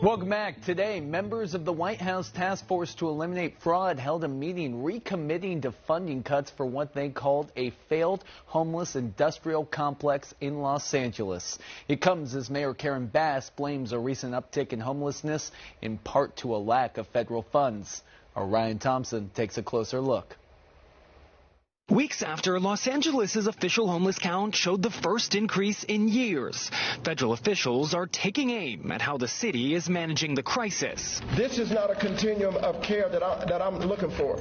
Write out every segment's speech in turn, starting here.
Welcome back. Today, members of the White House Task Force to Eliminate Fraud held a meeting recommitting to funding cuts for what they called a failed homeless industrial complex in Los Angeles. It comes as Mayor Karen Bass blames a recent uptick in homelessness in part to a lack of federal funds. Our Ryan Thompson takes a closer look. Weeks after Los Angeles' official homeless count showed the first increase in years, federal officials are taking aim at how the city is managing the crisis. This is not a continuum of care that I'm looking for.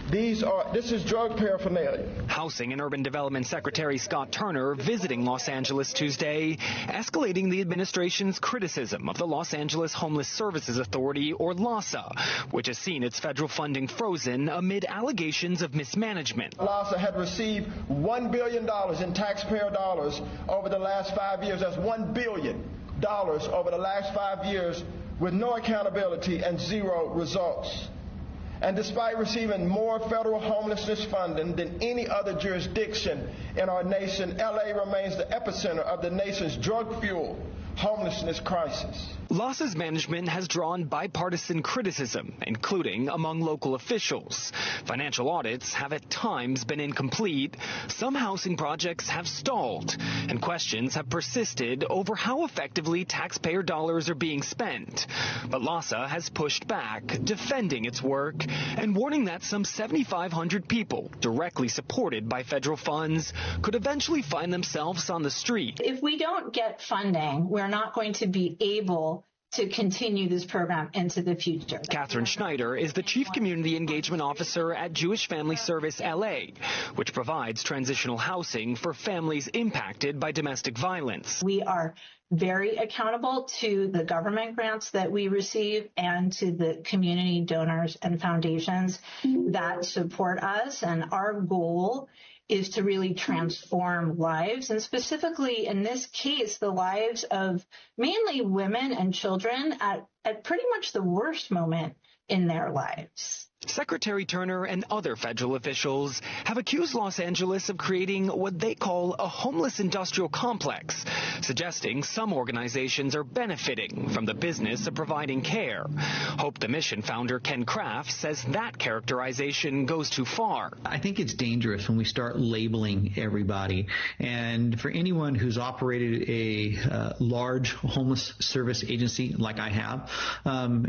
This is drug paraphernalia. Housing and Urban Development Secretary Scott Turner visiting Los Angeles Tuesday, escalating the administration's criticism of the Los Angeles Homeless Services Authority, or LAHSA, which has seen its federal funding frozen amid allegations of mismanagement. LAHSA had received $1 billion in taxpayer dollars over the last 5 years. That's $1 billion over the last 5 years with no accountability and zero results. And despite receiving more federal homelessness funding than any other jurisdiction in our nation, LA remains the epicenter of the nation's drug-fueled homelessness crisis. LAHSA's management has drawn bipartisan criticism, including among local officials. Financial audits have at times been incomplete, some housing projects have stalled, and questions have persisted over how effectively taxpayer dollars are being spent. But LAHSA has pushed back, defending its work and warning that some 7,500 people directly supported by federal funds could eventually find themselves on the street. If we don't get funding, we're not going to be able to continue this program into the future. Schneider is the Chief Community Engagement Officer at Jewish Family Service LA, which provides transitional housing for families impacted by domestic violence. We are very accountable to the government grants that we receive and to the community donors and foundations that support us, and our goal is to really transform lives, and specifically in this case, the lives of mainly women and children at pretty much the worst moment in their lives. Secretary Turner and other federal officials have accused Los Angeles of creating what they call a homeless industrial complex, suggesting some organizations are benefiting from the business of providing care. Hope the Mission founder Ken Kraft says that characterization goes too far. I think it's dangerous when we start labeling everybody. And for anyone who's operated a large homeless service agency like I have,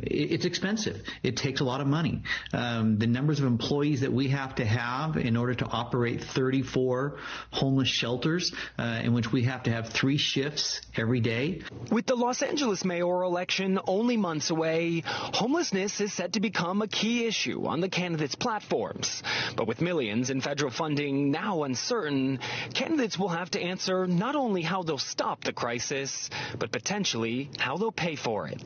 it's expensive. It takes a lot of money. The numbers of employees that we have to have in order to operate 34 homeless shelters, in which we have to have 3 shifts every day. With the Los Angeles mayoral election only months away, homelessness is set to become a key issue on the candidates' platforms. But with millions in federal funding now uncertain, candidates will have to answer not only how they'll stop the crisis, but potentially how they'll pay for it.